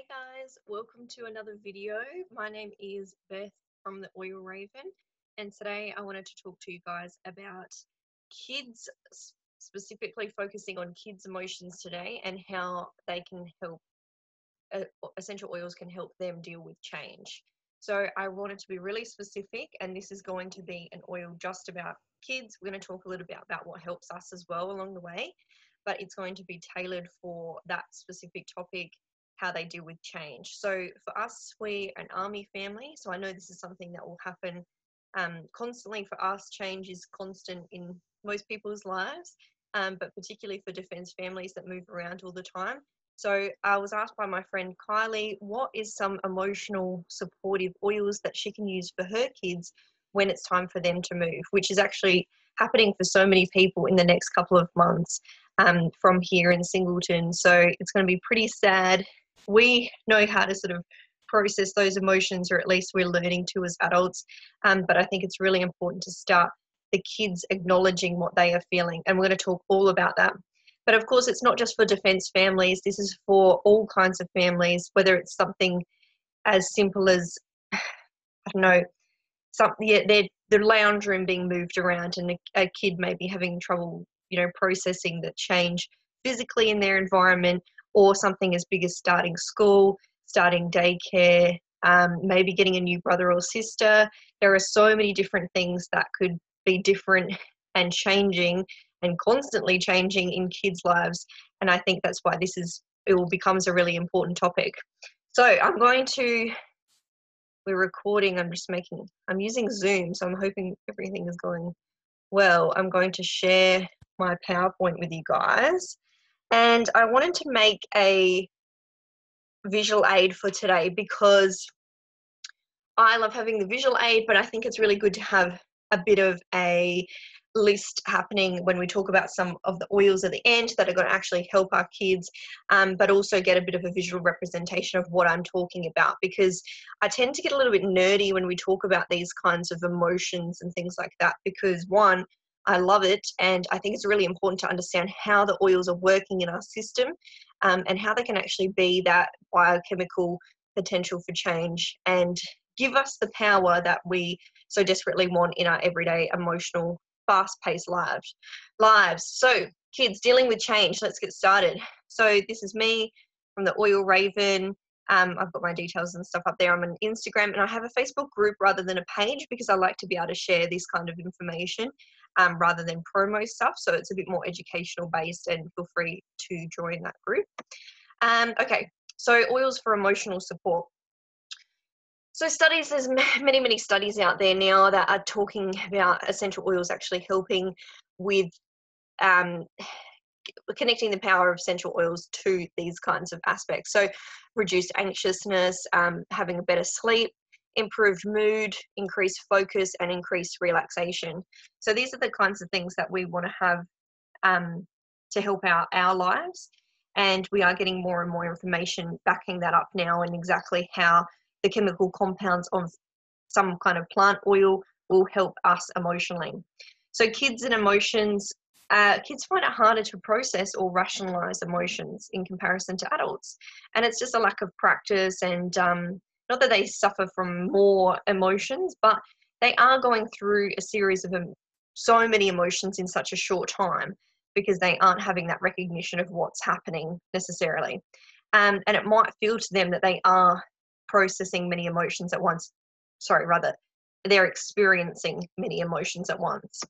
Hey guys, welcome to another video. My name is Beth from the Oil Raven, and today I wanted to talk to you guys about kids, specifically focusing on kids' emotions today and how they can help, essential oils can help them deal with change. So I wanted to be really specific, and this is going to be an oil just about kids. We're going to talk a little bit about what helps us as well along the way, but it's going to be tailored for that specific topic, how they deal with change. So for us, we're an army family, so I know this is something that will happen constantly. For us, change is constant in most people's lives, but particularly for defence families that move around all the time. So I was asked by my friend Kylie, what is some emotional supportive oils that she can use for her kids when it's time for them to move, which is actually happening for so many people in the next couple of months from here in Singleton. So it's going to be pretty sad. We know how to sort of process those emotions, or at least we're learning to as adults. But I think it's really important to start the kids acknowledging what they are feeling. And we're going to talk all about that. But of course, it's not just for defence families. This is for all kinds of families, whether it's something as simple as, I don't know, the lounge room being moved around and a kid may be having trouble, processing the change physically in their environment, or something as big as starting school, starting daycare, maybe getting a new brother or sister. There are so many different things that could be different and changing and constantly changing in kids' lives. And I think that's why it will becomes a really important topic. So we're recording, I'm using Zoom, so I'm hoping everything is going well. I'm going to share my PowerPoint with you guys. And I wanted to make a visual aid for today because I love having the visual aid, but I think it's really good to have a bit of a list happening when we talk about some of the oils at the end that are going to actually help our kids, but also get a bit of a visual representation of what I'm talking about, because I tend to get a little bit nerdy when we talk about these kinds of emotions and things like that, because one, I love it, and I think it's really important to understand how the oils are working in our system, and how they can actually be that biochemical potential for change and give us the power that we so desperately want in our everyday emotional, fast-paced lives. So kids dealing with change, let's get started. So this is me from the Oil Raven. I've got my details and stuff up there. I'm on Instagram, and I have a Facebook group rather than a page because I like to be able to share this kind of information rather than promo stuff. So it's a bit more educational based, and feel free to join that group. Okay, so oils for emotional support. So there's many studies out there now that are talking about essential oils actually helping with connecting the power of essential oils to these kinds of aspects. So reduced anxiousness, having a better sleep, improved mood, increased focus, and increased relaxation. So these are the kinds of things that we want to have to help our lives. And we are getting more and more information backing that up now, and exactly how the chemical compounds of some kind of plant oil will help us emotionally. So kids and emotions, kids find it harder to process or rationalize emotions in comparison to adults. And it's just a lack of practice, and not that they suffer from more emotions, but they are going through a series of so many emotions in such a short time because they aren't having that recognition of what's happening necessarily. And it might feel to them that they are processing many emotions at once. They're experiencing many emotions at once.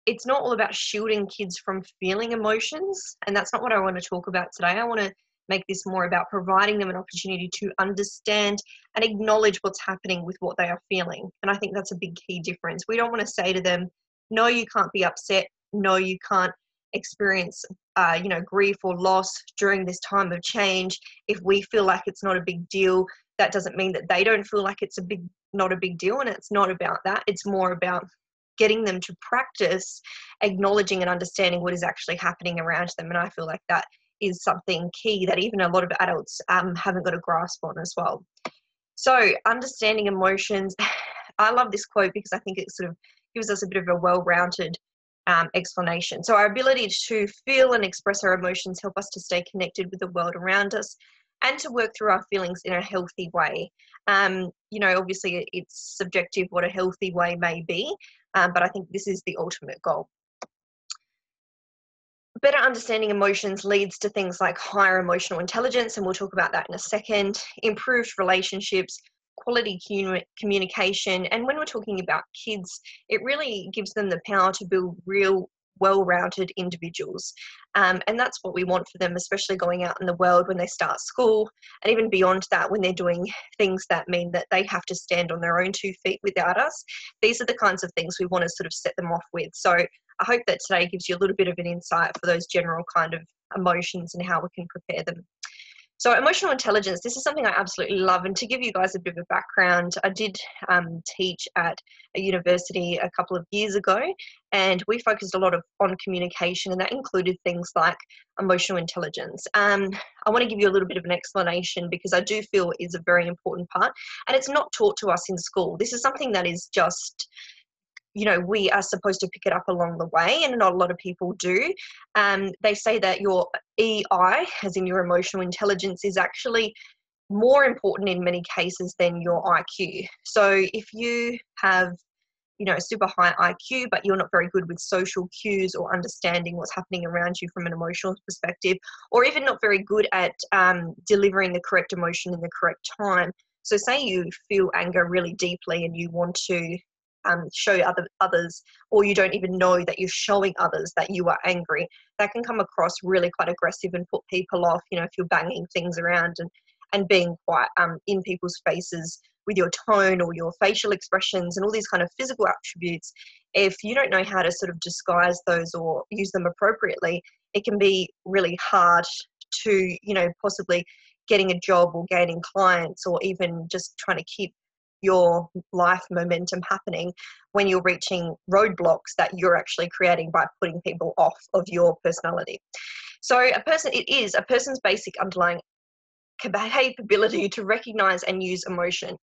It's not all about shielding kids from feeling emotions, and that's not what I want to talk about today. I want to make this more about providing them an opportunity to understand and acknowledge what's happening with what they are feeling. And I think that's a big key difference. We don't want to say to them, no, you can't be upset. No, you can't experience grief or loss during this time of change. If we feel like it's not a big deal, that doesn't mean that they don't feel like it's not a big deal. And it's not about that. It's more about getting them to practice acknowledging and understanding what is actually happening around them. And I feel like that is something key that even a lot of adults haven't got a grasp on as well. So understanding emotions, I love this quote because I think it sort of gives us a bit of a well-rounded explanation. So our ability to feel and express our emotions help us to stay connected with the world around us, and to work through our feelings in a healthy way. You know, obviously it's subjective what a healthy way may be, but I think this is the ultimate goal. Better understanding emotions leads to things like higher emotional intelligence, and we'll talk about that in a second, improved relationships, quality communication, and when we're talking about kids, it really gives them the power to build real well-rounded individuals. And that's what we want for them, especially going out in the world when they start school, and even beyond that when they're doing things that mean that they have to stand on their own 2 feet without us. These are the kinds of things we want to sort of set them off with. So I hope that today gives you a little bit of an insight for those general kind of emotions and how we can prepare them. So emotional intelligence, this is something I absolutely love. And to give you guys a bit of a background, I did teach at a university a couple of years ago, and we focused a lot on communication, and that included things like emotional intelligence. I want to give you a little bit of an explanation because I do feel it is a very important part, and it's not taught to us in school. This is something that is just, you know, we are supposed to pick it up along the way, and not a lot of people do. They say that your EI, as in your emotional intelligence, is actually more important in many cases than your IQ. So if you have, you know, a super high IQ, but you're not very good with social cues or understanding what's happening around you from an emotional perspective, or even not very good at delivering the correct emotion in the correct time. So say you feel anger really deeply and you want to show others, or you don't even know that you're showing others that you are angry, that can come across really quite aggressive and put people off, you know, if you're banging things around and being quite in people's faces with your tone or your facial expressions and all these kind of physical attributes. If you don't know how to sort of disguise those or use them appropriately, it can be really hard to, you know, possibly getting a job or gaining clients, or even just trying to keep your life momentum happening when you're reaching roadblocks that you're actually creating by putting people off of your personality. So it is a person's basic underlying capability to recognize and use emotion.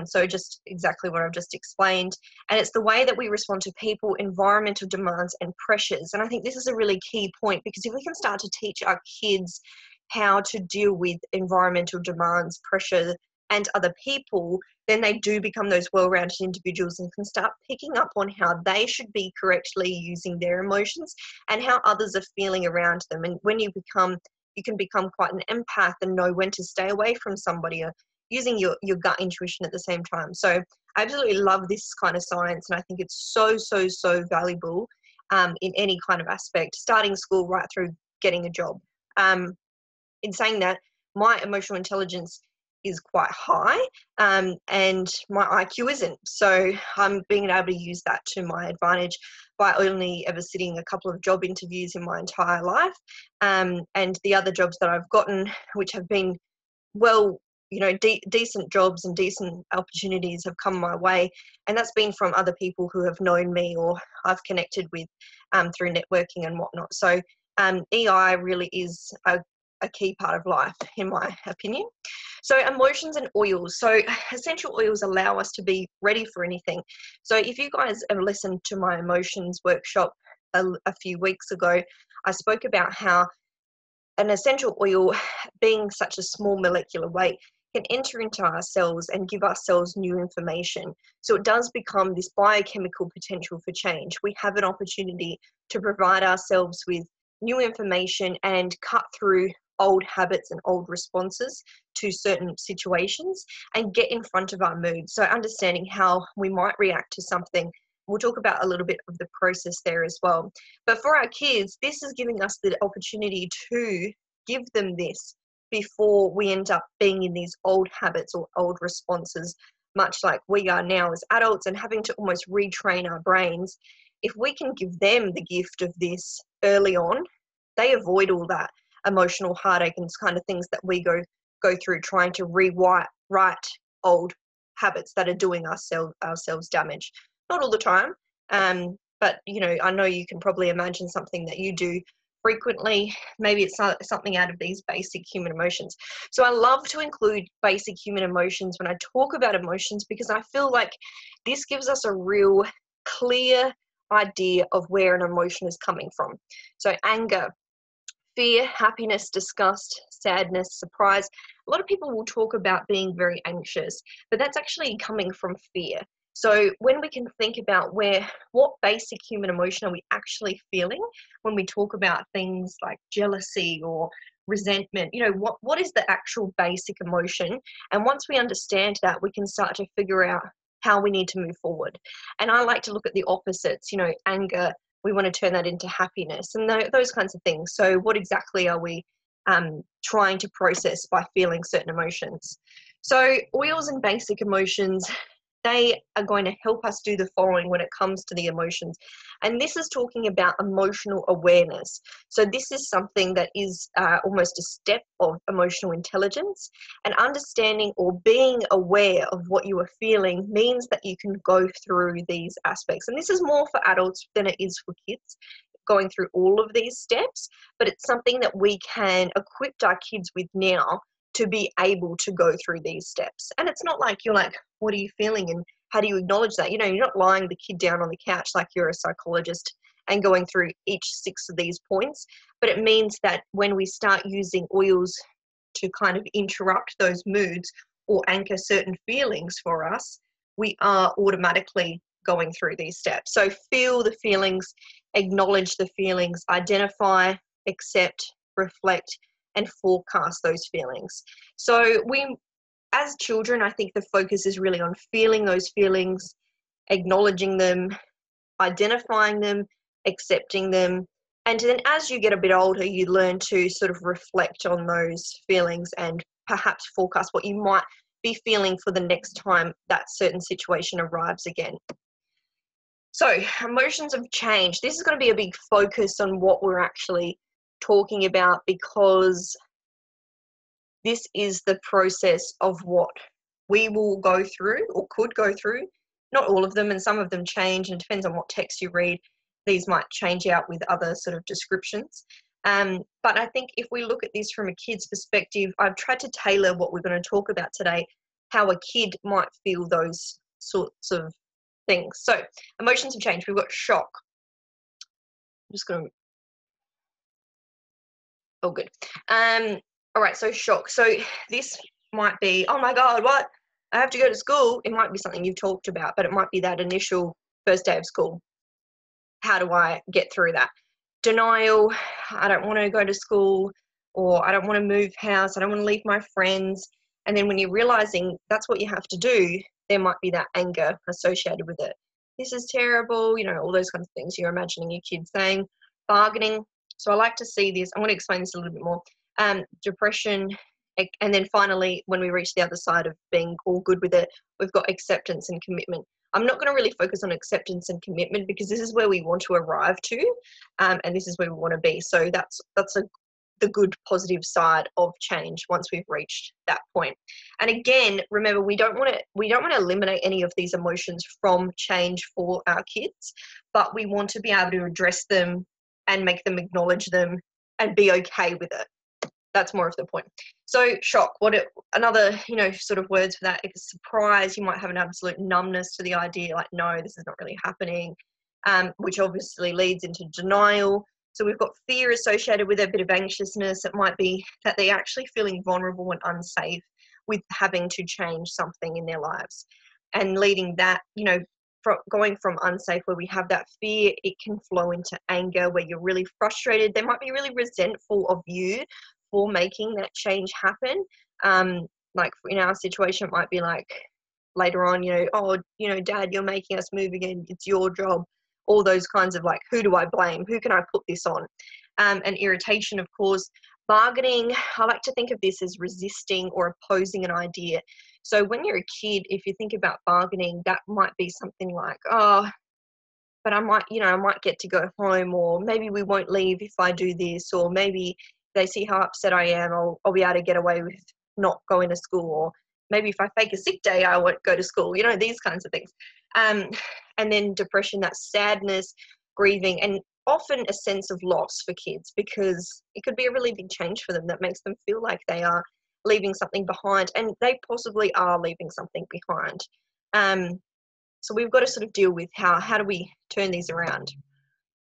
So just exactly what I've just explained. And it's the way that we respond to people, environmental demands and pressures. And I think this is a really key point, because if we can start to teach our kids how to deal with environmental demands, pressure, and other people, then they do become those well-rounded individuals and can start picking up on how they should be correctly using their emotions and how others are feeling around them. And when you can become quite an empath and know when to stay away from somebody, or using your gut intuition at the same time. So I absolutely love this kind of science, and I think it's so valuable in any kind of aspect, starting school right through getting a job. In saying that, my emotional intelligence is quite high, and my IQ isn't. So I'm being able to use that to my advantage by only ever sitting a couple of job interviews in my entire life. And the other jobs that I've gotten, which have been, well, you know, decent jobs and decent opportunities have come my way. And that's been from other people who have known me or I've connected with through networking and whatnot. So EI really is a key part of life, in my opinion. So emotions and oils. So essential oils allow us to be ready for anything. So if you guys have listened to my emotions workshop a few weeks ago, I spoke about how an essential oil, being such a small molecular weight, can enter into our cells and give our cells new information. So it does become this biochemical potential for change. We have an opportunity to provide ourselves with new information and cut through old habits and old responses to certain situations and get in front of our mood. So understanding how we might react to something. We'll talk about a little bit of the process there as well. But for our kids, this is giving us the opportunity to give them this before we end up being in these old habits or old responses, much like we are now as adults, and having to almost retrain our brains. If we can give them the gift of this early on, they avoid all that emotional heartache and kind of things that we go through trying to rewrite old habits that are doing ourselves damage. Not all the time, but you know, I know you can probably imagine something that you do frequently. Maybe it's something out of these basic human emotions. So I love to include basic human emotions when I talk about emotions, because I feel like this gives us a real clear idea of where an emotion is coming from. So anger, fear, happiness, disgust, sadness, surprise. A lot of people will talk about being very anxious, but that's actually coming from fear. So when we can think about what basic human emotion are we actually feeling when we talk about things like jealousy or resentment, what is the actual basic emotion? And once we understand that, we can start to figure out how we need to move forward. And I like to look at the opposites, anger, we want to turn that into happiness and those kinds of things. So what exactly are we trying to process by feeling certain emotions? So oils and basic emotions, they are going to help us do the following when it comes to the emotions. And this is talking about emotional awareness. So this is something that is almost a step of emotional intelligence, and understanding or being aware of what you are feeling means that you can go through these aspects. And this is more for adults than it is for kids, going through all of these steps, but it's something that we can equip our kids with now to be able to go through these steps. And it's not like you're like, what are you feeling and how do you acknowledge that? You're not lying the kid down on the couch like you're a psychologist and going through each 6 of these points. But it means that when we start using oils to kind of interrupt those moods or anchor certain feelings for us, we are automatically going through these steps. So feel the feelings, acknowledge the feelings, identify, accept, reflect, and forecast those feelings. So as children, I think the focus is really on feeling those feelings, acknowledging them, identifying them, accepting them. And then as you get a bit older, you learn to sort of reflect on those feelings and perhaps forecast what you might be feeling for the next time that certain situation arrives again. So emotions of change. This is going to be a big focus on what we're actually talking about, because this is the process of what we will go through or could go through. Not all of them, and some of them change, and depends on what text you read. These might change out with other sort of descriptions. But I think if we look at this from a kid's perspective, I've tried to tailor what we're going to talk about today, how a kid might feel those sorts of things. So emotions of change. We've got shock. I'm just going to, oh, good. All right, so shock. So this might be, oh my God, what? I have to go to school. It might be something you've talked about, but it might be that initial first day of school. How do I get through that? Denial, I don't want to go to school, or I don't want to move house, I don't want to leave my friends. And then when you're realizing that's what you have to do, there might be that anger associated with it. This is terrible, all those kinds of things you're imagining your kids saying. Bargaining. So I like to see this. I'm going to explain this a little bit more. Depression. And then finally, when we reach the other side of being all good with it, we've got acceptance and commitment. I'm not going to really focus on acceptance and commitment because this is where we want to arrive to, and this is where we want to be. So that's the good positive side of change once we've reached that point. And again, remember, we don't want to eliminate any of these emotions from change for our kids, but we want to be able to address them and make them acknowledge them and be okay with it. That's more of the point. So shock, another, sort of words for that is surprise. You might have an absolute numbness to the idea, like, no, this is not really happening, which obviously leads into denial. So we've got fear associated with a bit of anxiousness. It might be that they're actually feeling vulnerable and unsafe with having to change something in their lives. And leading that, going from unsafe, where we have that fear, it can flow into anger, where you're really frustrated. They might be really resentful of you for making that change happen. Like in our situation, it might be like later on, oh, Dad, you're making us move again. It's your job. All those kinds of like, who do I blame? Who can I put this on? And irritation, of course. Bargaining, I like to think of this as resisting or opposing an idea. So when you're a kid, if you think about bargaining, that might be something like, oh, but I might get to go home, or maybe we won't leave if I do this, or maybe they see how upset I am, I'll be able to get away with not going to school, or maybe if I fake a sick day, I won't go to school, these kinds of things. And then depression, that's sadness, grieving, and often a sense of loss for kids, because it could be a really big change for them that makes them feel like they are leaving something behind, and they possibly are leaving something behind. So we've got to sort of deal with how do we turn these around.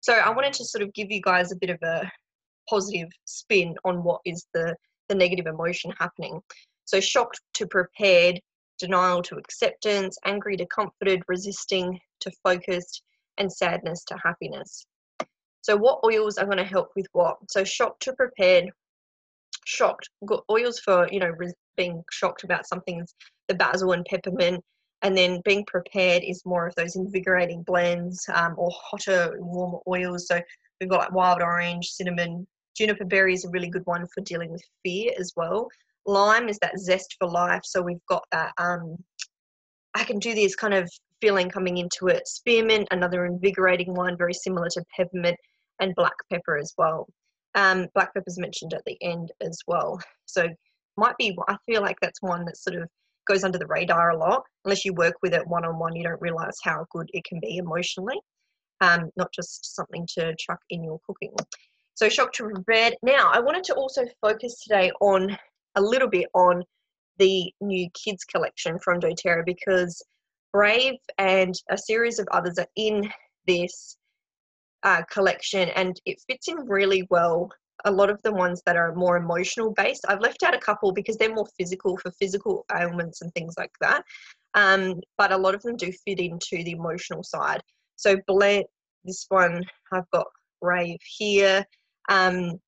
So I wanted to sort of give you guys a bit of a positive spin on what is the negative emotion happening. So shocked to prepared, denial to acceptance, angry to comforted, resisting to focused, and sadness to happiness. So what oils are going to help with what? So shocked to prepared, shocked, got oils for, being shocked about something, the basil and peppermint, and then being prepared is more of those invigorating blends, or hotter, warmer oils. So we've got like wild orange, cinnamon, juniper berry is a really good one for dealing with fear as well. Lime is that zest for life. So we've got that, I can do this kind of feeling coming into it. Spearmint, another invigorating one, very similar to peppermint, and black pepper as well. Black pepper is mentioned at the end as well. So might be, I feel like that's one that sort of goes under the radar a lot. Unless you work with it one-on-one, you don't realize how good it can be emotionally. Not just something to chuck in your cooking. So shocked to prepared. Now, I wanted to also focus today on a little bit on the new kids collection from doTERRA, because Brave and a series of others are in this collection, and it fits in really well. A lot of the ones that are more emotional based, I've left out a couple because they're more physical, for physical ailments and things like that, but a lot of them do fit into the emotional side. So blend, this one I've got Brave here. I'm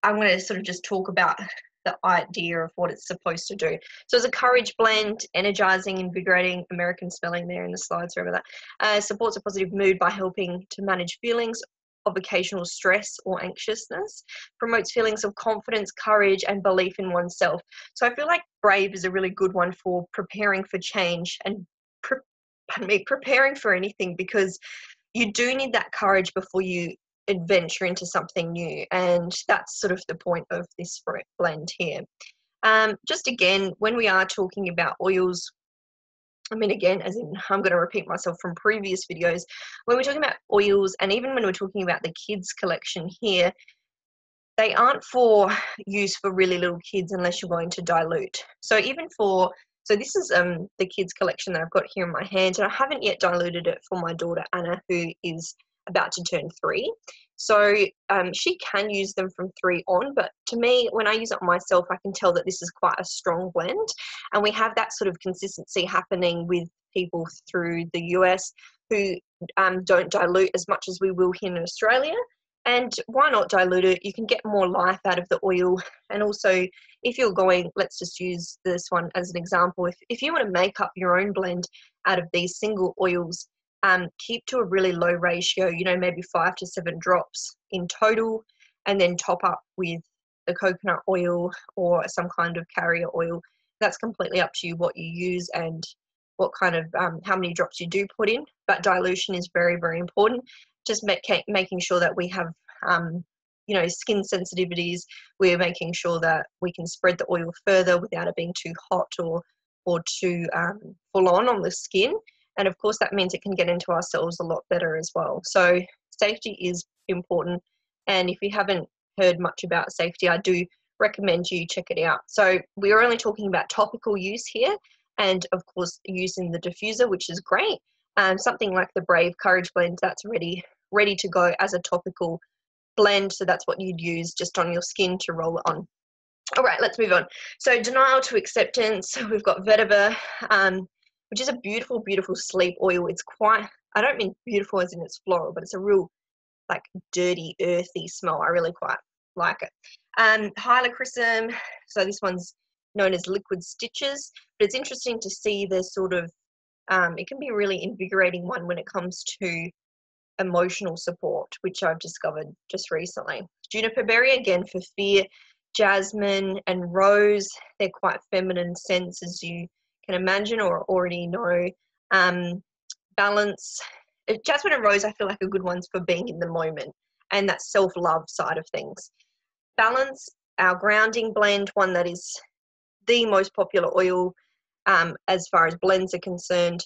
going to sort of just talk about the idea of what it's supposed to do. So it's a courage blend, energizing, invigorating, American spelling there in the slides, remember that. Supports a positive mood by helping to manage feelings of occasional stress or anxiousness, promotes feelings of confidence, courage, and belief in oneself. So I feel like Brave is a really good one for preparing for change and preparing for anything, because you do need that courage before you adventure into something new, and that's sort of the point of this blend here. Just again, when we are talking about oils, I mean, again, as in, I'm going to repeat myself from previous videos, when we're talking about oils, and even when we're talking about the kids collection here, they aren't for use for really little kids unless you're going to dilute. So even for, so this is the kids collection that I've got here in my hand, and I haven't yet diluted it for my daughter Anna, who is about to turn 3. So she can use them from 3 on, but to me, when I use it myself, I can tell that this is quite a strong blend, and we have that sort of consistency happening with people through the US who don't dilute as much as we will here in Australia. And why not dilute it? You can get more life out of the oil. And also, if you're going, let's just use this one as an example, if you want to make up your own blend out of these single oils, keep to a really low ratio, maybe 5 to 7 drops in total, and then top up with the coconut oil or some kind of carrier oil. That's completely up to you what you use and what kind of, how many drops you do put in, but dilution is very, very important. Just making sure that we have, skin sensitivities. We're making sure that we can spread the oil further without it being too hot or too full on the skin. And of course, that means it can get into our cells a lot better as well. So safety is important. And if you haven't heard much about safety, I do recommend you check it out. So we're only talking about topical use here, and of course, using the diffuser, which is great. Something like the Brave Courage blend, that's ready to go as a topical blend. So that's what you'd use just on your skin to roll it on. All right, let's move on. So denial to acceptance, we've got vetiver, which is a beautiful, beautiful sleep oil. It's quite, I don't mean beautiful as in it's floral, but it's a real like dirty, earthy smell. I really quite like it. Hyalochrysum, so this one's known as liquid stitches, but it's interesting to see the sort of, it can be a really invigorating one when it comes to emotional support, which I've discovered just recently. Juniper berry, again, for fear. Jasmine and rose, they're quite feminine scents, as you can imagine or already know. Balance. Jasmine and rose, I feel like, are good ones for being in the moment and that self-love side of things. Balance, our grounding blend, one that is the most popular oil as far as blends are concerned.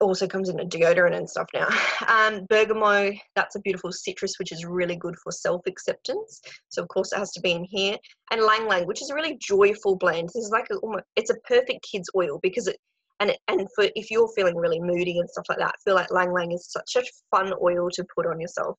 Also comes in a deodorant and stuff now. Bergamot, that's a beautiful citrus, which is really good for self-acceptance. So of course it has to be in here. And Lang Lang, which is a really joyful blend. This is like it's a perfect kids oil because and for if you're feeling really moody and stuff like that, I feel like Lang Lang is such a fun oil to put on yourself.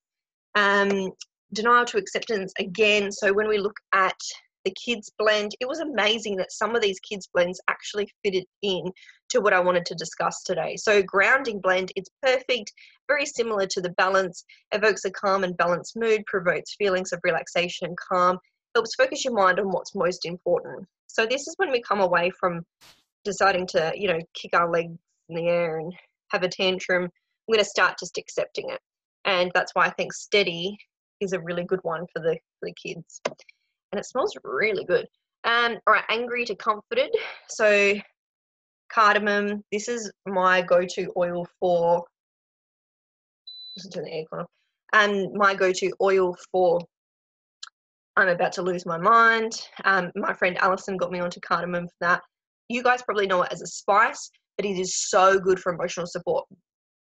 Denial to Acceptance again. So when we look at the kids blend, it was amazing that some of these kids blends actually fitted in to what I wanted to discuss today. So Grounding blend, it's perfect, very similar to the Balance, evokes a calm and balanced mood, provokes feelings of relaxation and calm, helps focus your mind on what's most important. So this is when we come away from deciding to, kick our legs in the air and have a tantrum. We're going to start just accepting it. And that's why I think Steady is a really good one for the kids. And it smells really good. All right, Angry to Comforted. So cardamom, this is my go-to oil for, listen to the aircon, and my go-to oil for I'm about to lose my mind. My friend Alison got me onto cardamom for that. You guys probably know it as a spice, but it is so good for emotional support.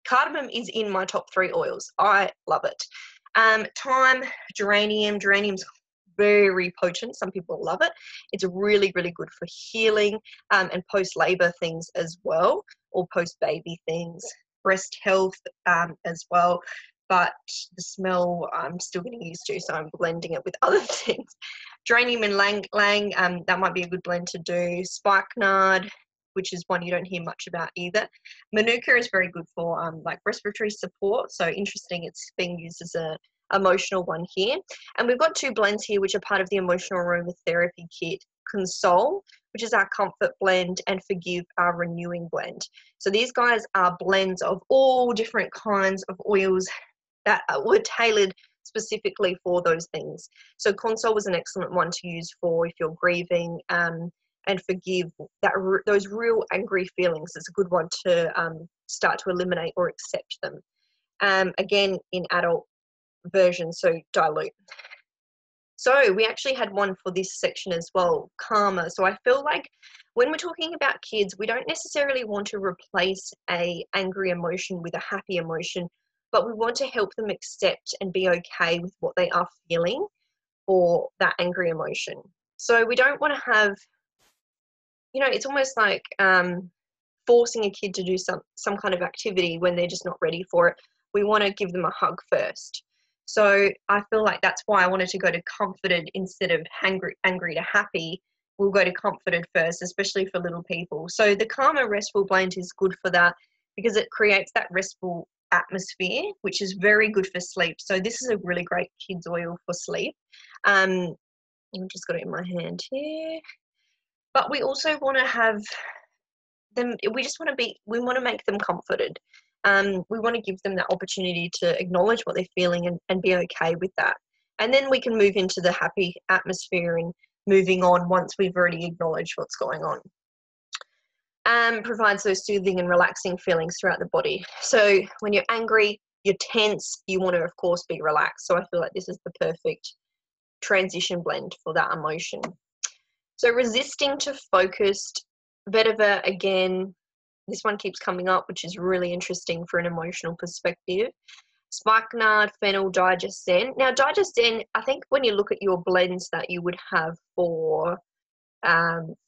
Cardamom is in my top 3 oils. I love it. Thyme, geranium. Geranium's very potent. Some people love it. It's really, really good for healing and post-labor things as well, or post-baby things. Breast health as well. But the smell I'm still getting used to, so I'm blending it with other things. Geranium and lang, that might be a good blend to do. Spikenard, which is one you don't hear much about either. Manuka is very good for like respiratory support, so interesting it's being used as a emotional one here. And we've got 2 blends here which are part of the emotional aromatherapy kit. Console, which is our comfort blend, and Forgive, our renewing blend. So these guys are blends of all different kinds of oils that were tailored specifically for those things. So Console was an excellent one to use for if you're grieving, and Forgive, those real angry feelings is a good one to start to eliminate or accept them. Again, in adult version, so Dilute. So we actually had one for this section as well, Calmer. So I feel like when we're talking about kids, we don't necessarily want to replace a angry emotion with a happy emotion, but we want to help them accept and be okay with what they are feeling for that angry emotion. So we don't want to have, it's almost like forcing a kid to do some kind of activity when they're just not ready for it. We want to give them a hug first. So I feel like that's why I wanted to go to Comforted instead of angry to happy. We'll go to Comforted first, especially for little people. So the Calmer Restful blend is good for that because it creates that restful atmosphere, which is very good for sleep. So this is a really great kids oil for sleep. I've just got it in my hand here. But we also want to have them, we want to make them comforted. We want to give them that opportunity to acknowledge what they're feeling and be okay with that. And then we can move into the happy atmosphere and moving on once we've already acknowledged what's going on. Provides those soothing and relaxing feelings throughout the body. So when you're angry, you're tense, you want to, of course, be relaxed. So I feel like this is the perfect transition blend for that emotion. So Resisting to Focused, Vetiver, again, this one keeps coming up, which is really interesting for an emotional perspective. Spikenard, Fennel, Digestion. Now, Digestion, I think when you look at your blends that you would have for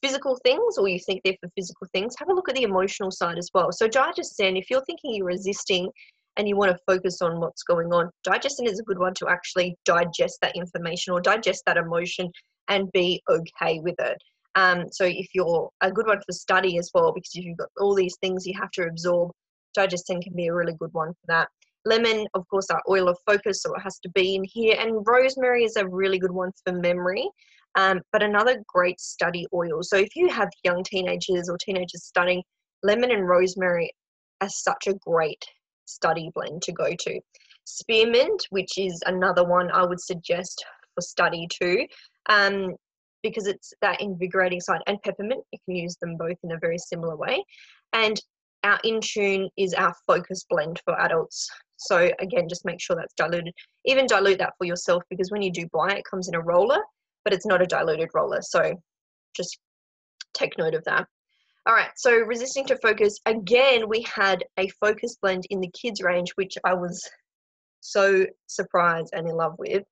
physical things, or you think they're for physical things, have a look at the emotional side as well. So Digestion, if you're thinking you're resisting and you want to focus on what's going on, Digestion is a good one to actually digest that information or digest that emotion and be okay with it. So if you're a good one for study as well, because if you've got all these things you have to absorb, Digestion can be a really good one for that. Lemon, of course, our oil of focus, so it has to be in here. And rosemary is a really good one for memory, but another great study oil. So if you have young teenagers or teenagers studying, lemon and rosemary are such a great study blend to go to. Spearmint, which is another one I would suggest for study too, because it's that invigorating side. And peppermint, you can use them both in a very similar way. And our In Tune is our focus blend for adults. So again, just make sure that's diluted. Even dilute that for yourself, because when you do buy it, it comes in a roller, but it's not a diluted roller. So just take note of that. All right, so Resisting to Focus. Again, we had a focus blend in the kids range, which I was so surprised and in love with.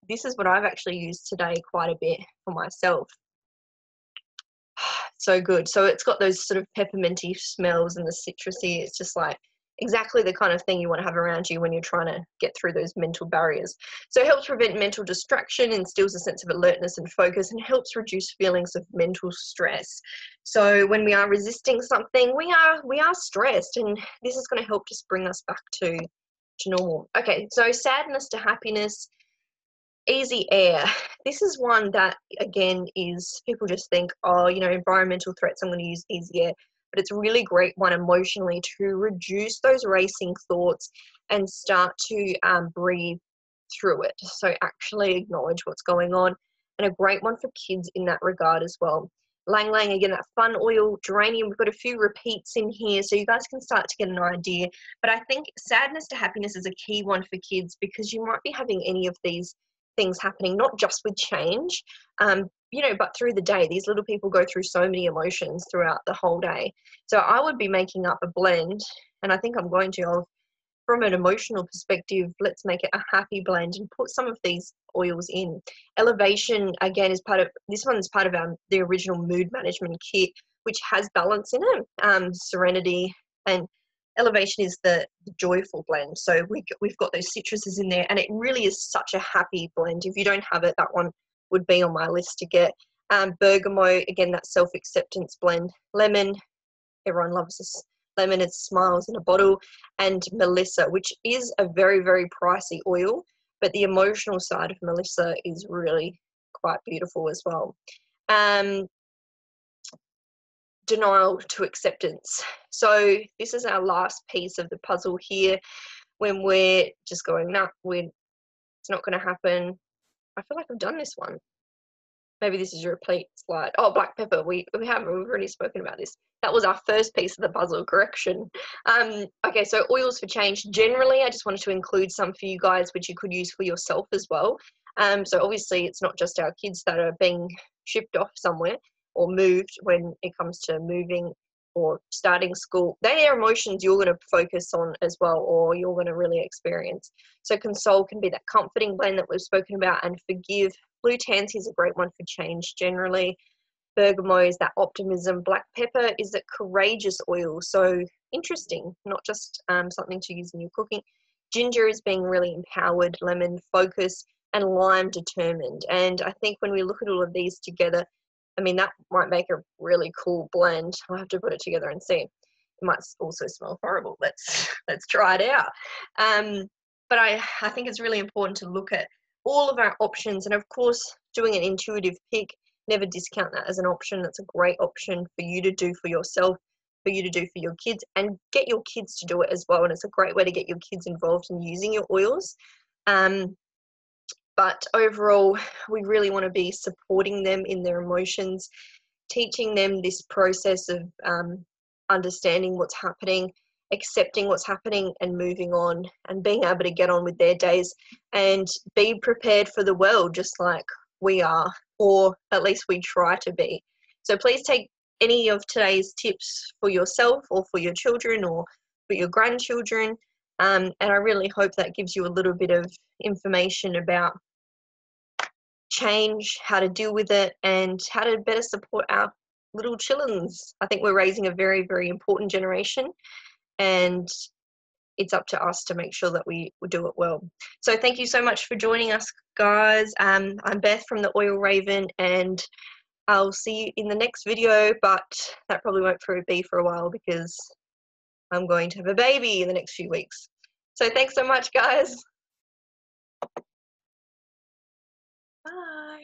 This is what I've actually used today quite a bit for myself. So good. So it's got those sort of pepperminty smells and the citrusy. It's just like, exactly the kind of thing you want to have around you when you're trying to get through those mental barriers. So it helps prevent mental distraction, instills a sense of alertness and focus, and helps reduce feelings of mental stress. So when we are resisting something, we are stressed, and this is going to help just bring us back to normal. Okay, so sadness to happiness. Easy air. This is one that, again, is people just think, oh, environmental threats, I'm going to use easy air. But it's a really great one emotionally to reduce those racing thoughts and start to breathe through it. So actually acknowledge what's going on. And a great one for kids in that regard as well. Lang Lang, again, that fun oil. Geranium, we've got a few repeats in here, so you guys can start to get an idea. But I think sadness to happiness is a key one for kids, because you might be having any of these things happening, not just with change, but through the day. These little people go through so many emotions throughout the whole day. So I would be making up a blend, and I think I'm going to, from an emotional perspective, let's make it a happy blend and put some of these oils in. Elevation, again, is part of, this one's part of the original mood management kit, which has balance in it. Serenity and Elevation is the joyful blend. So we've got those citruses in there, and it really is such a happy blend. If you don't have it, that one would be on my list to get. Bergamot, again, that self-acceptance blend. Lemon, everyone loves this. Lemon, it smiles in a bottle. And Melissa, which is a very, very pricey oil, but the emotional side of Melissa is really quite beautiful as well. Denial to acceptance. So this is our last piece of the puzzle here, when we're just going, nah, it's not going to happen. I feel like I've done this one. Maybe this is a repeat slide. Oh, black pepper. We've already spoken about this. That was our first piece of the puzzle, correction. Okay, so oils for change. Generally, I just wanted to include some for you guys, which you could use for yourself as well. So obviously, it's not just our kids that are being shipped off somewhere or moved when it comes to moving or starting school. They are emotions you're going to focus on as well, or you're going to really experience. So Console can be that comforting blend that we've spoken about, and Forgive. Blue Tansy is a great one for change generally. Bergamot is that optimism. Black pepper is that courageous oil. So interesting, not just something to use in your cooking. Ginger is being really empowered. Lemon, focus. And lime, determined. And I think when we look at all of these together, I mean, that might make a really cool blend. I'll have to put it together and see. It might also smell horrible. Let's try it out. But I think it's really important to look at all of our options, and of course, doing an intuitive pick. Never discount that as an option. That's a great option for you to do for yourself, for you to do for your kids, and get your kids to do it as well. And it's a great way to get your kids involved in using your oils. But overall, we really want to be supporting them in their emotions, teaching them this process of understanding what's happening, accepting what's happening, and moving on, and being able to get on with their days and be prepared for the world just like we are, or at least we try to be. So please take any of today's tips for yourself or for your children or for your grandchildren. And I really hope that gives you a little bit of information about change, how to deal with it, and how to better support our little chillins. I think we're raising a very, very important generation, and it's up to us to make sure that we do it well. So thank you so much for joining us, guys. I'm Beth from the Oil Raven, and I'll see you in the next video, but that probably won't be for a while because I'm going to have a baby in the next few weeks. So thanks so much, guys. Bye.